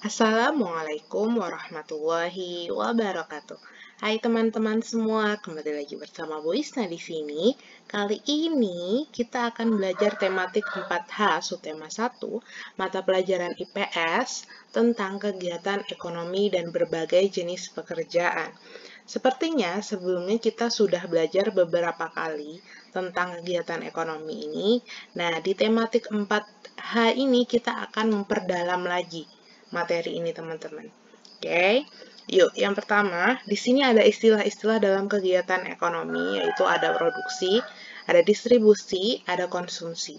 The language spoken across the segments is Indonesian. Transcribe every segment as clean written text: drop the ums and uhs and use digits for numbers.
Assalamualaikum warahmatullahi wabarakatuh. Hai teman-teman semua, kembali lagi bersama Bu Isna di sini. Kali ini kita akan belajar tematik 4H subtema 1, mata pelajaran IPS tentang kegiatan ekonomi dan berbagai jenis pekerjaan. Sepertinya sebelumnya kita sudah belajar beberapa kali tentang kegiatan ekonomi ini. Nah, di tematik 4H ini kita akan memperdalam lagi materi ini, teman-teman. Oke, yuk, yang pertama, di sini ada istilah-istilah dalam kegiatan ekonomi, yaitu ada produksi, ada distribusi, ada konsumsi.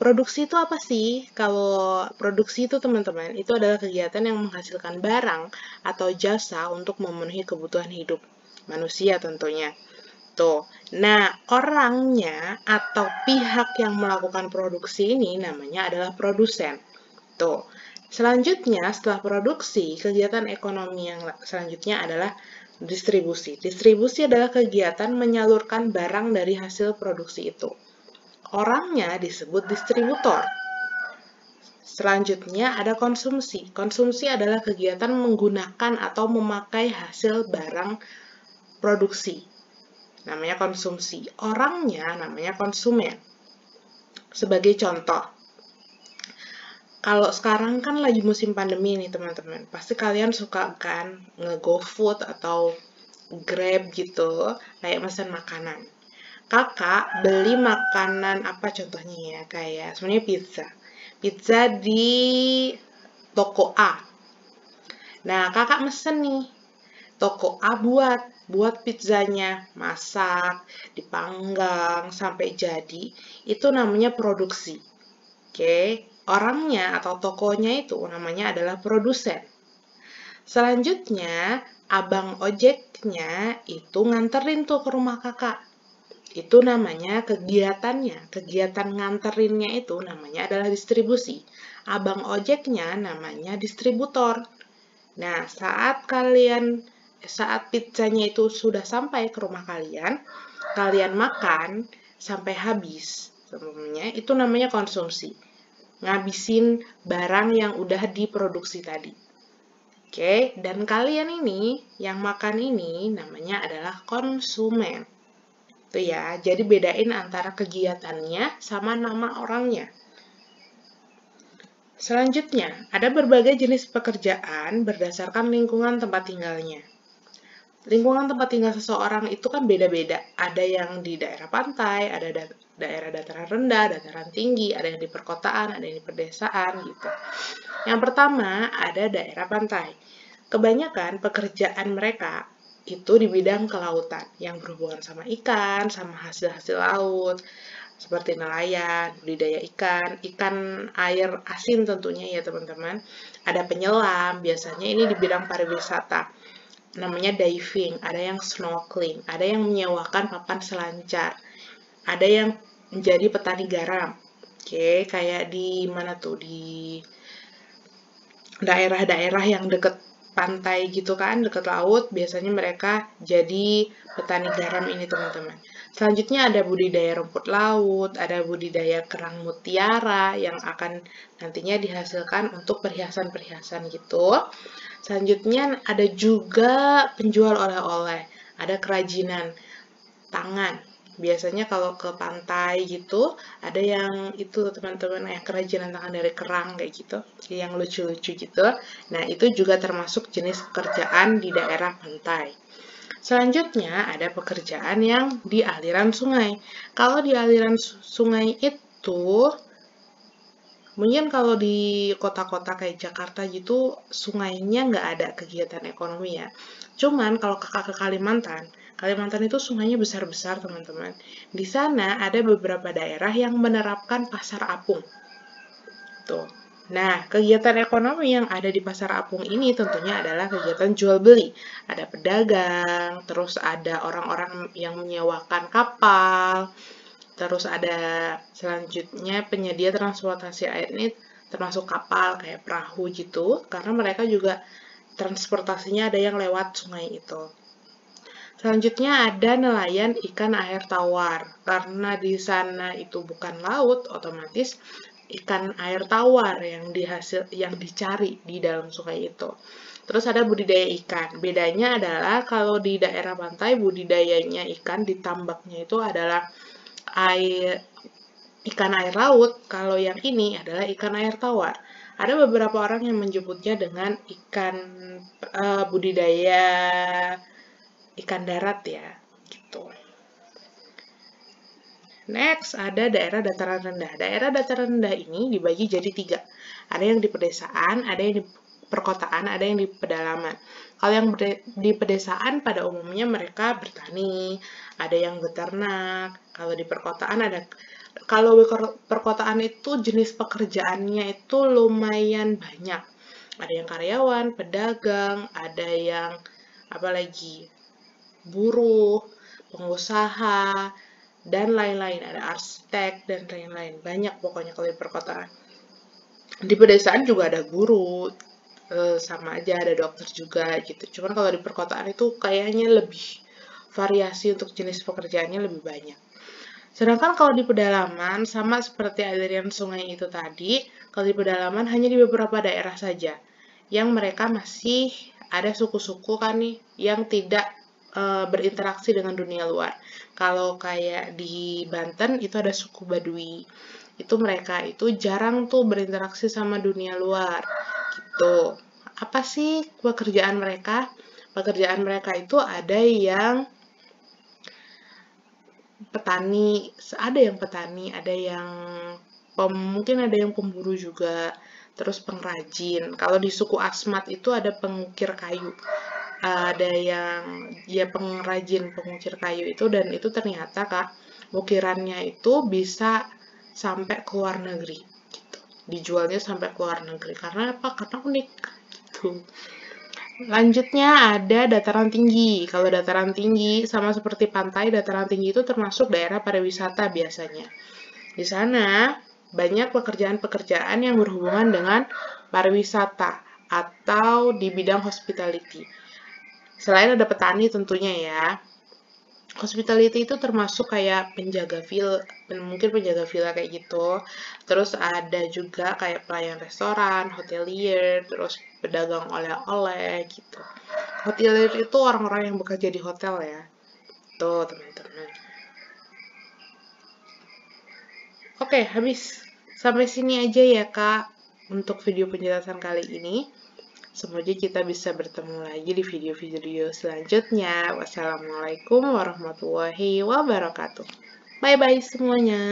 Produksi itu apa sih? Kalau produksi itu, teman-teman, itu adalah kegiatan yang menghasilkan barang atau jasa untuk memenuhi kebutuhan hidup manusia tentunya. Tuh. Nah, orangnya atau pihak yang melakukan produksi ini namanya adalah produsen. Tuh. Selanjutnya, setelah produksi, kegiatan ekonomi yang selanjutnya adalah distribusi. Distribusi adalah kegiatan menyalurkan barang dari hasil produksi itu. Orangnya disebut distributor. Selanjutnya ada konsumsi. Konsumsi adalah kegiatan menggunakan atau memakai hasil barang produksi. Namanya konsumsi. Orangnya namanya konsumen. Sebagai contoh, kalau sekarang kan lagi musim pandemi nih teman-teman, pasti kalian suka kan nge-GoFood atau Grab gitu, kayak pesan makanan. Kakak beli makanan apa contohnya ya, kayak sebenarnya pizza. Pizza di toko A. Nah, kakak mesen nih, toko A buat pizzanya, masak, dipanggang sampai jadi, itu namanya produksi. Oke, orangnya atau tokonya itu namanya adalah produsen. Selanjutnya, abang ojeknya itu nganterin tuh ke rumah kakak. Itu namanya kegiatannya. Kegiatan nganterinnya itu namanya adalah distribusi. Abang ojeknya namanya distributor. Nah, saat pizzanya itu sudah sampai ke rumah kalian, kalian makan sampai habis. Sebenarnya itu namanya konsumsi. Ngabisin barang yang udah diproduksi tadi. Oke, dan kalian ini, yang makan ini, namanya adalah konsumen. Itu ya, jadi bedain antara kegiatannya sama nama orangnya. Selanjutnya, ada berbagai jenis pekerjaan berdasarkan lingkungan tempat tinggalnya. Lingkungan tempat tinggal seseorang itu kan beda-beda. Ada yang di daerah pantai, ada daerah dataran rendah, dataran tinggi, ada yang di perkotaan, ada yang di pedesaan gitu. Yang pertama, ada daerah pantai. Kebanyakan pekerjaan mereka itu di bidang kelautan, yang berhubungan sama ikan, sama hasil-hasil laut, seperti nelayan, budidaya ikan, ikan air asin tentunya ya teman-teman. Ada penyelam, biasanya ini di bidang pariwisata. Namanya diving, ada yang snorkeling, ada yang menyewakan papan selancar, ada yang menjadi petani garam. Oke, kayak di mana tuh, di daerah-daerah yang deket pantai gitu kan, deket laut, biasanya mereka jadi petani garam ini teman-teman. Selanjutnya ada budidaya rumput laut, ada budidaya kerang mutiara yang akan nantinya dihasilkan untuk perhiasan-perhiasan gitu. Selanjutnya ada juga penjual oleh-oleh, ada kerajinan tangan. Biasanya kalau ke pantai gitu, ada yang itu teman-teman yang kerajinan tangan dari kerang kayak gitu, yang lucu-lucu gitu. Nah, itu juga termasuk jenis pekerjaan di daerah pantai. Selanjutnya ada pekerjaan yang di aliran sungai. Kalau di aliran sungai itu mungkin kalau di kota-kota kayak Jakarta gitu, sungainya nggak ada kegiatan ekonomi ya. Cuman kalau kakak ke Kalimantan, Kalimantan itu sungainya besar-besar teman-teman. Di sana ada beberapa daerah yang menerapkan pasar apung. Tuh. Nah, kegiatan ekonomi yang ada di pasar apung ini tentunya adalah kegiatan jual beli. Ada pedagang, terus ada orang-orang yang menyewakan kapal, terus ada selanjutnya penyedia transportasi air ini termasuk kapal kayak perahu gitu, karena mereka juga transportasinya ada yang lewat sungai itu. Selanjutnya ada nelayan ikan air tawar. Karena di sana itu bukan laut, otomatis ikan air tawar yang dicari di dalam sungai itu. Terus ada budidaya ikan. Bedanya adalah kalau di daerah pantai budidayanya ikan di tambaknya itu adalah ikan air laut. Kalau yang ini adalah ikan air tawar. Ada beberapa orang yang menyebutnya dengan ikan budidaya ikan darat ya, gitu. Next, ada daerah dataran rendah. Daerah dataran rendah ini dibagi jadi 3. Ada yang di pedesaan, ada yang di perkotaan, ada yang di pedalaman. Kalau yang di pedesaan pada umumnya mereka bertani, ada yang beternak. Kalau di perkotaan kalau di perkotaan itu jenis pekerjaannya itu lumayan banyak. Ada yang karyawan, pedagang, ada yang apalagi buruh, pengusaha, dan lain-lain. Ada arsitek dan lain-lain. Banyak pokoknya kalau di perkotaan. Di pedesaan juga ada guru, sama aja ada dokter juga gitu. Cuman kalau di perkotaan itu kayaknya lebih variasi untuk jenis pekerjaannya lebih banyak. Sedangkan kalau di pedalaman, sama seperti aliran sungai itu tadi, kalau di pedalaman hanya di beberapa daerah saja, yang mereka masih ada suku-suku kan nih, yang tidak berinteraksi dengan dunia luar. Kalau kayak di Banten, itu ada suku Baduy. Itu mereka itu jarang tuh berinteraksi sama dunia luar, gitu. Apa sih pekerjaan mereka? Pekerjaan mereka itu ada yang petani, ada yang mungkin ada yang pemburu juga, terus pengrajin. Kalau di suku Asmat itu ada pengukir kayu, ada yang ya pengukir kayu itu, dan itu ternyata Kak, ukirannya itu bisa sampai ke luar negeri gitu. Dijualnya sampai ke luar negeri. Karena apa? Karena unik gitu. Lanjutnya ada dataran tinggi. Kalau dataran tinggi sama seperti pantai, dataran tinggi itu termasuk daerah pariwisata biasanya. Di sana banyak pekerjaan-pekerjaan yang berhubungan dengan pariwisata atau di bidang hospitality. Selain ada petani tentunya ya. Hospitality itu termasuk kayak mungkin penjaga villa kayak gitu. Terus ada juga kayak pelayan restoran, hotelier, terus pedagang oleh-oleh gitu. Hotelier itu orang-orang yang bekerja di hotel ya. Tuh, teman-teman. Oke, habis. Sampai sini aja ya, Kak, untuk video penjelasan kali ini. Semoga kita bisa bertemu lagi di video-video selanjutnya. Wassalamualaikum warahmatullahi wabarakatuh. Bye-bye semuanya.